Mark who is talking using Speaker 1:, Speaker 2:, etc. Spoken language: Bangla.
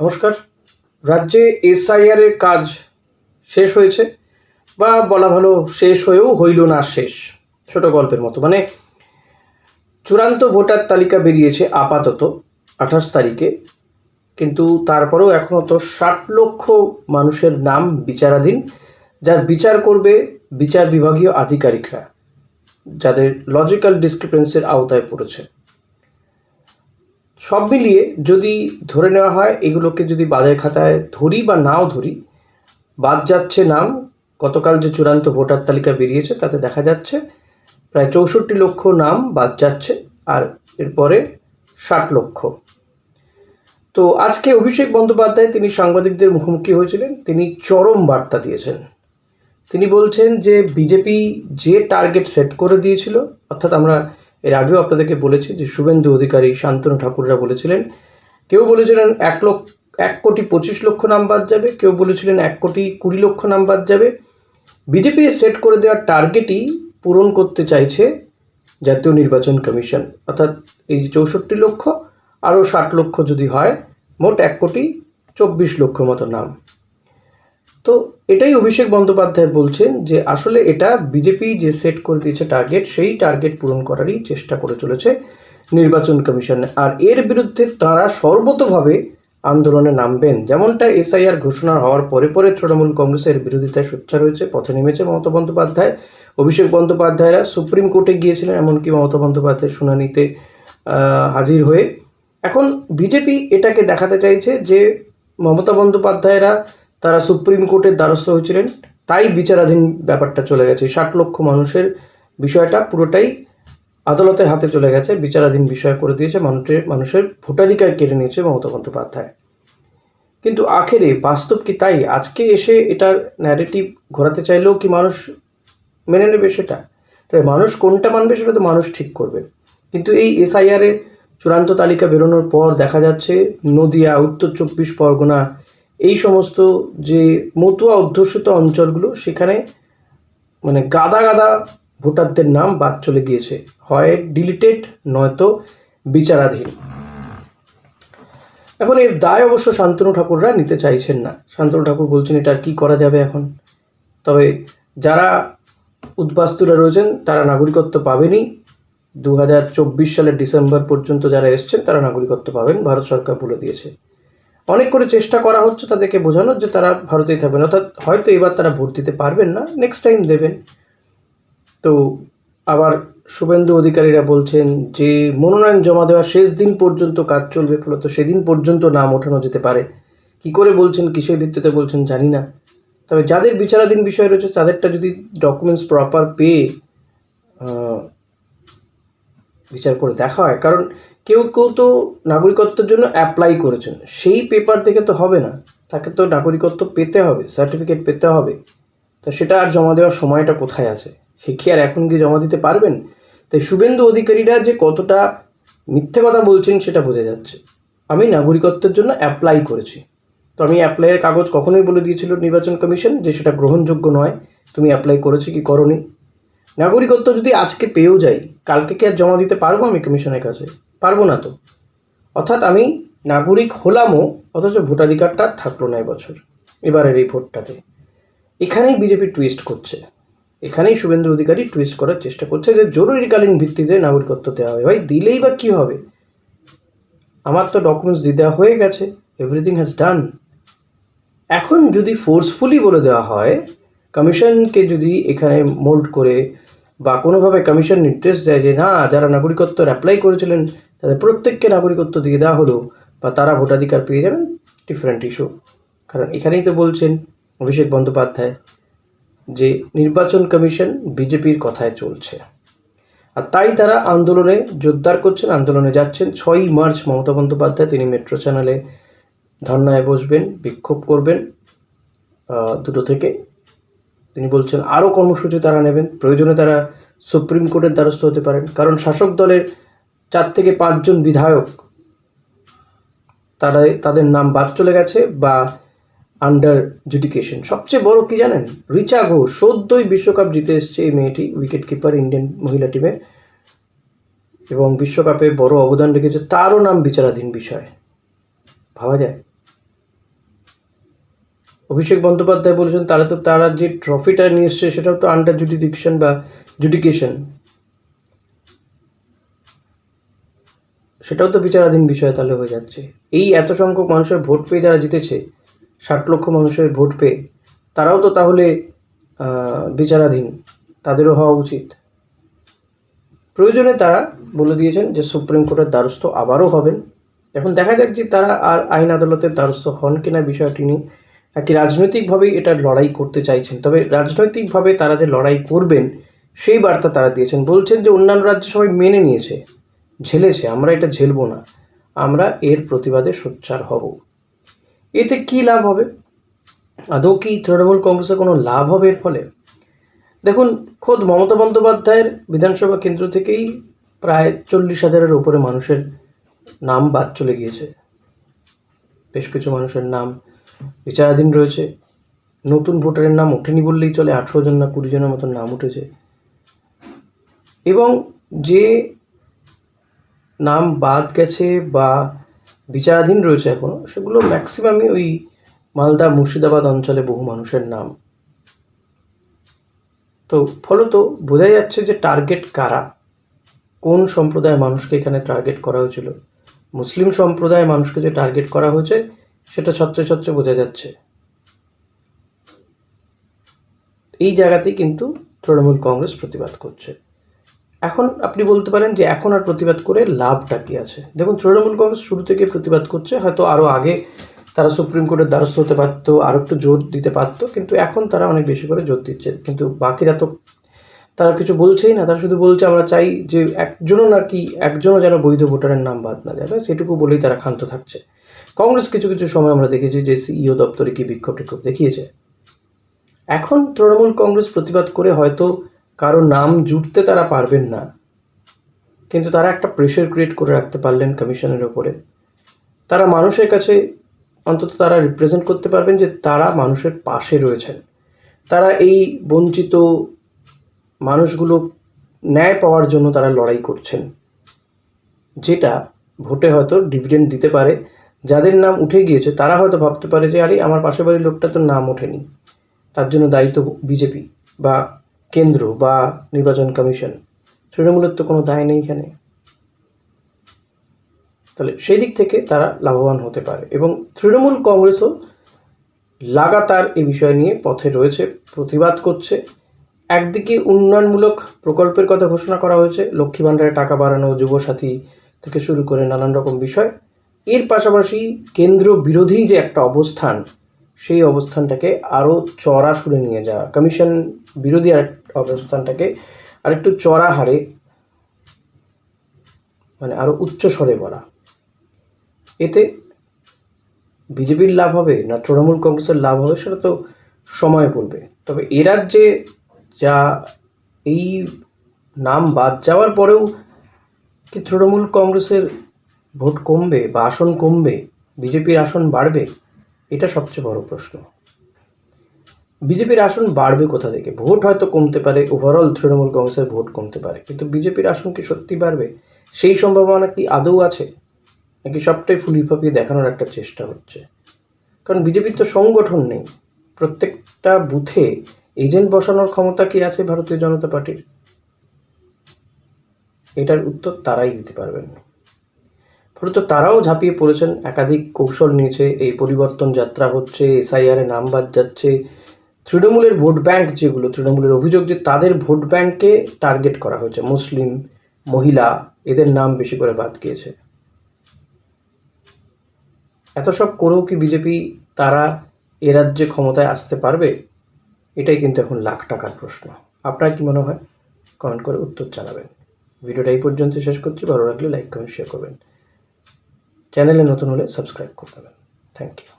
Speaker 1: নমস্কার। রাজ্যে এসআইআর এর কাজ শেষ হয়েছে, বা বলা ভালো শেষ হয়েও হইল না শেষ। ছোট গল্পের মতো, মানে চূড়ান্ত ভোটার তালিকা বেরিয়েছে আপাতত 28 তারিখে, কিন্তু তারপরেও এখনও তো 60 লক্ষ মানুষের নাম বিচারাধীন, যার বিচার করবে বিচার বিভাগীয় আধিকারিকরা, যাদের লজিক্যাল ডিসক্রিপেন্সির আওতায় পড়েছে। সব মিলিয়ে যদি ধরে নেওয়া হয়, এগুলোকে যদি বাদের খাতায় ধরি বা নাও ধরি, বাদ যাচ্ছে নাম। গতকাল যে চূড়ান্ত ভোটার তালিকা বেরিয়েছে তাতে দেখা যাচ্ছে প্রায় 64 লক্ষ নাম বাদ যাচ্ছে, আর এরপরে 60 লক্ষ। তো আজকে অভিষেক বন্দ্যোপাধ্যায় তিনি সাংবাদিকদের মুখোমুখি হয়েছিলেন, তিনি চরম বার্তা দিয়েছেন। তিনি বলছেন যে বিজেপি যে টার্গেট সেট করে দিয়েছিল, অর্থাৎ আমরা এর আগেও আপনাদেরকে বলেছি যে শুভেন্দু অধিকারী, শান্তনু ঠাকুররা বলেছিলেন, কেউ বলেছিলেন 1,25,00,000 নাম বাদ যাবে, কেউ বলেছিলেন 1,20,00,000 নাম বাদ যাবে। বিজেপি সেট করে দেওয়ার টার্গেটই পূরণ করতে চাইছে জাতীয় নির্বাচন কমিশন, অর্থাৎ এই যে 64 লক্ষ আরও 60 লক্ষ যদি হয়, মোট 1,24,00,000 মতো নাম। তো এটাই অভিষেক বন্দ্যোপাধ্যায় বলছেন যে আসলে এটা বিজেপি যে সেট করে দিয়েছে টার্গেট, সেই টার্গেট পূরণ করারই চেষ্টা করে চলেছে নির্বাচন কমিশন, আর এর বিরুদ্ধে তারা সর্বতোভাবে আন্দোলনে নামবেন। যেমনটা এসআইআর ঘোষণা হওয়ার পরে পরে তৃণমূল কংগ্রেসের বিরোধিতায় সোচ্চার হয়েছে, পথে নেমেছে মমতা বন্দ্যোপাধ্যায়, অভিষেক বন্দ্যোপাধ্যায়রা সুপ্রিম কোর্টে গিয়েছিলেন, এমনকি মমতা বন্দ্যোপাধ্যায়ের শুনানিতে হাজির হয়ে। এখন বিজেপি এটাকে দেখাতে চাইছে যে মমতা বন্দ্যোপাধ্যায়রা তারা সুপ্রিম কোর্টের দ্বারস্থ হয়েছিলেন, তাই বিচারাধীন ব্যাপারটা চলে গেছে। 60 লক্ষ মানুষের বিষয়টা পুরোটাই আদালতের হাতে চলে গেছে, বিচারাধীন বিষয় করে দিয়েছে, মানুষের ভোটাধিকার কেড়ে নিয়েছে মমতা বন্দ্যোপাধ্যায়। কিন্তু আখেরে বাস্তব কি তাই? আজকে এসে এটার ন্যারেটিভ ঘোরাতে চাইলেও কি মানুষ মেনে নেবে সেটা? তবে মানুষ কোনটা মানবে সেটা তো মানুষ ঠিক করবে। কিন্তু এই এসআইআর এর চূড়ান্ত তালিকা বেরোনোর পর দেখা যাচ্ছে নদিয়া, উত্তর 24 পরগনা, এই সমস্ত যে মতুয়া অধ্যুষিত অঞ্চলগুলো, সেখানে মানে গাদা গাদা ভোটারদের নাম বাদ চলে গিয়েছে, হয় ডিলিটেড নয়তো বিচারাধীন। এখন এর দায় অবশ্য শান্তনু ঠাকুররা নিতে চাইছেন না। শান্তনু ঠাকুর বলছেন এটা আর কী করা যাবে এখন। তবে যারা উদ্বাস্তুরা রয়েছেন তারা নাগরিকত্ব পাবেনই। 2024 সালের ডিসেম্বর পর্যন্ত যারা এসছেন তারা নাগরিকত্ব পাবেন, ভারত সরকার বলে দিয়েছে। অনেক করে চেষ্টা করা হচ্ছে তাদেরকে বোঝানোর যে তারা ভারতেই থাকবেন, অর্থাৎ হয়তো এবার তারা ভোট দিতে পারবেন না, নেক্সট টাইম দেবেন। তো আবার শুভেন্দু অধিকারীরা বলছেন যে মনোনয়ন জমা দেওয়ার শেষ দিন পর্যন্ত কাজ চলবে, ফলত সেদিন পর্যন্ত নাম ওঠানো যেতে পারে। কি করে বলছেন, কিসের ভিত্তিতে বলছেন জানি না। তবে যাদের বিচারাধীন বিষয় রয়েছে তাদেরটা যদি ডকুমেন্টস প্রপার পেয়ে বিচার করে দেখা হয়, কারণ কেউ কেউ তো নাগরিকত্বের জন্য অ্যাপ্লাই করেছেন, সেই পেপার দেখে তো হবে না, তাকে তো নাগরিকত্ব পেতে হবে, সার্টিফিকেট পেতে হবে। তো সেটা আর জমা দেওয়ার সময়টা কোথায় আছে? সে কি আর এখন গিয়ে জমা দিতে পারবেন? তাই শুভেন্দু অধিকারীরা যে কতটা মিথ্যে কথা বলছেন সেটা বোঝা যাচ্ছে। আমি নাগরিকত্বের জন্য অ্যাপ্লাই করেছি, তো আমি অ্যাপ্লাইয়ের কাগজ কখনোই বলে দিয়েছিল নির্বাচন কমিশন যে সেটা গ্রহণযোগ্য নয়, তুমি অ্যাপ্লাই করেছো কি করোনি। নাগরিকত্ব যদি আজকে পেয়েও যাই, কালকে কি আর জমা দিতে পারবো আমি কমিশনের কাছে? পারবো না তো। অর্থাৎ আমি নাগরিক হলামও, অথচ ভোটাধিকারটা থাকলো না এবছর, এবারের এই ভোটটাতে। এখানেই বিজেপি টুইস্ট করছে, এখানেই শুভেন্দু অধিকারী টুইস্ট করার চেষ্টা করছে যে জরুরিকালীন ভিত্তিতে নাগরিকত্ব দেওয়া হবে। ভাই দিলেই বা কী হবে? আমার তো ডকুমেন্টস দিয়ে দেওয়া হয়ে গেছে, এভরিথিং হ্যাজ ডান। এখন যদি ফোর্সফুলি বলে দেওয়া হয়, কমিশনকে যদি এখানে মোল্ড করে বা কোনোভাবে কমিশন নির্দেশ দেয় যে না, যারা নাগরিকত্বের অ্যাপ্লাই করেছিলেন তাদের প্রত্যেককে নাগরিকত্ব দিয়ে দেওয়া হলো বা তারা ভোটাধিকার পেয়ে যাবেন, ডিফারেন্ট ইস্যু। কারণ এখানেই তো বলছেন অভিষেক বন্দ্যোপাধ্যায় যে নির্বাচন কমিশন বিজেপির কথায় চলছে, আর তাই তারা আন্দোলনে জোরদার করছেন, আন্দোলনে যাচ্ছেন। 6ই মার্চ মমতা বন্দ্যোপাধ্যায় তিনি মেট্রো চ্যানেলে ধর্নায় বসবেন, বিক্ষোভ করবেন 2টো থেকে। তিনি বলছেন আরও কর্মসূচি তারা নেবেন, প্রয়োজনে তারা সুপ্রিম কোর্টের দ্বারস্থ হতে পারেন, কারণ শাসক দলের 4 থেকে 5 জন বিধায়ক তাদের নাম বাদ চলে গেছে বা আন্ডার জুডিকেশন। সবচেয়ে বড় কি জানেন? রিচা ঘোষ, সদ্যই বিশ্বকাপ জিতে এসছে এই মেয়েটি, উইকেট কিপার ইন্ডিয়ান মহিলা টিমের, এবং বিশ্বকাপে বড় অবদান রেখেছে, তারও নাম বিচারাধীন বিষয়। ভাবা যায়? অভিষেক বন্দ্যোপাধ্যায় বলেছেন তারা যে ট্রফিটা নিয়ে এসছে সেটাও তো আন্ডার জুডিডিকশন বা জুডিকেশন, সেটাও তো বিচারাধীন বিষয় তাহলে হয়ে যাচ্ছে। এই এত সংখ্যক মানুষের ভোট পেয়ে যারা জিতেছে, 60 লক্ষ মানুষের ভোট পেয়ে, তারাও তো তাহলে বিচারাধীন, তাদেরও হওয়া উচিত। প্রয়োজনে তারা বলে দিয়েছেন যে সুপ্রিম কোর্টের দ্বারস্থ আবারও হবেন। এখন দেখা যাক যে তারা আর আইন আদালতের দ্বারস্থ হন কিনা বিষয়টি নিয়ে। নাকি রাজনৈতিকভাবেই এটা লড়াই করতে চাইছেন, তবে রাজনৈতিকভাবে তারা যে লড়াই করবেন সেই বার্তা তারা দিয়েছেন। বলছেন যে অন্যান্য রাজ্য সবাই মেনে নিয়েছে, ঝেলেছে, আমরা এটা ঝেলবো না, আমরা এর প্রতিবাদে সোচ্চার হব। এতে কি লাভ হবে? আদৌ কি তৃণমূল কংগ্রেসের কোনো লাভ হবে এর ফলে? দেখুন, খোদ মমতা বন্দ্যোপাধ্যায়ের বিধানসভা কেন্দ্র থেকেই প্রায় 40,000-এর উপরে মানুষের নাম বাদ চলে গিয়েছে। বেশ কিছু মানুষের নাম বিচারাধীন রয়েছে। নতুন ভোটারের নাম ওঠেনি বললেই চলে, 18 জন না 20 জনের মতন নাম উঠেছে। এবং যে নাম বাদ গেছে বা বিচারাধীন রয়েছে এখনও, সেগুলো ম্যাক্সিমামই ওই মালদা মুর্শিদাবাদ অঞ্চলে বহু মানুষের নাম। তো ফলত বোঝা যাচ্ছে যে টার্গেট কারা, কোন সম্প্রদায়ের মানুষকে এখানে টার্গেট করা হয়েছিল। মুসলিম সম্প্রদায়ের মানুষকে যে টার্গেট করা হয়েছে সেটা ছত্রে ছত্রে বোঝা যাচ্ছে। এই জায়গাতেই কিন্তু তৃণমূল কংগ্রেস প্রতিবাদ করছে। এখন আপনি বলতে পারেন যে এখন আর প্রতিবাদ করে লাভটা কী আছে? দেখুন, তৃণমূল কংগ্রেস শুরু থেকে প্রতিবাদ করছে, হয়তো আরও আগে তারা সুপ্রিম কোর্টের দ্বারস্থ হতে পারত, আরও একটু জোর দিতে পারত, কিন্তু এখন তারা অনেক বেশি করে জোর দিচ্ছে। কিন্তু বাকিরা তো তারা কিছু বলছেই না, তারা শুধু বলছে আমরা চাই যে একজনও যেন বৈধ ভোটারের নাম বাদ না যাবে, সেটুকু বলেই তারা ক্ষান্ত থাকছে। কংগ্রেস কিছু কিছু সময় আমরা দেখেছি যে সিইও দপ্তরে কি বিক্ষোভ টিক্ষোভ দেখিয়েছে। এখন তৃণমূল কংগ্রেস প্রতিবাদ করে হয়তো কারো নাম জুটতে তারা পারবেন না, কিন্তু তারা একটা প্রেশার ক্রিয়েট করে রাখতে পারলেন কমিশনের ওপরে। তারা মানুষের কাছে অন্তত তারা রিপ্রেজেন্ট করতে পারবেন যে তারা মানুষের পাশে রয়েছেন, তারা এই বঞ্চিত মানুষগুলো ন্যায় পাওয়ার জন্য তারা লড়াই করছেন, যেটা ভোটে হয়তো ডিভিডেন্ড দিতে পারে। যাদের নাম উঠে গিয়েছে তারা হয়তো ভাবতে পারে যে আরে আমার পাশের বাড়ির লোকটা তো নাম ওঠেনি, তার জন্য দায়িত্ব বিজেপি বা কেন্দ্র বা নির্বাচন কমিশন, তৃণমূলের তো কোনো দায় নেই এখানে। তাহলে সেই দিক থেকে তারা লাভবান হতে পারে। এবং তৃণমূল কংগ্রেসও লাগাতার এই বিষয় নিয়ে পথে রয়েছে, প্রতিবাদ করছে। একদিকে উন্নয়নমূলক প্রকল্পের কথা ঘোষণা করা হয়েছে, লক্ষ্মী ভাণ্ডারে টাকা বাড়ানো, যুবসাথী থেকে শুরু করে নানান রকম বিষয়। এর পাশাপাশি কেন্দ্র বিরোধী যে একটা অবস্থান, সেই অবস্থানটাকে আরও চড়া সুরে নিয়ে যাওয়া, কমিশন বিরোধী অবস্থানটাকে আরেকটু চড়া হারে, মানে আরও উচ্চ স্বরে বলা। এতে বিজেপির লাভ হবে না তৃণমূল কংগ্রেসের লাভ হবে সেটা তো সময় বলবে। তবে এ রাজ্যে যা এই নাম বাদ যাওয়ার পরেও কি তৃণমূল কংগ্রেসের ভোট কমবে বা আসন কমবে, বিজেপির আসন বাড়বে? এটা সবচেয়ে বড় প্রশ্ন। বিজেপির আসন বাড়বে কোথা থেকে? ভোট হয়তো কমতে পারে, ওভারঅল তৃণমূল কংগ্রেসের ভোট কমতে পারে, কিন্তু বিজেপির আসন কি সত্যি বাড়বে? সেই সম্ভাবনা কি আদৌ আছে, নাকি সবটাই ফুলিয়ে ফাঁপিয়ে দেখানোর একটা চেষ্টা হচ্ছে? কারণ বিজেপির তো সংগঠন নেই, প্রত্যেকটা বুথে এজেন্ট বসানোর ক্ষমতা কি আছে ভারতীয় জনতা পার্টির? এটার উত্তর তারাই দিতে পারবেন। ফলত তারাও ঝাঁপিয়ে পড়েছেন, একাধিক কৌশল নিয়েছে। এই পরিবর্তন যাত্রা হচ্ছে, এসআইআরে নাম বাদ যাচ্ছে, তৃণমূলের ভোট ব্যাংক যেগুলো, তৃণমূলের অভিযোগ যে তাদের ভোট ব্যাংককে টার্গেট করা হয়েছে, মুসলিম, মহিলা, এদের নাম বেশি করে বাদ গিয়েছে। এত সব করেও কি বিজেপি তারা এ রাজ্যে ক্ষমতায় আসতে পারবে? এটাই কিন্তু এখন লাখ টাকার প্রশ্ন। আপনার কি মনে হয়? কমেন্ট করে উত্তর জানাবেন। ভিডিওটা এই পর্যন্ত শেষ করছি। ভালো লাগলে লাইক কমেন্ট শেয়ার করবেন। চ্যানেলে নতুন হলে সাবস্ক্রাইব করে দেবেন। Thank you.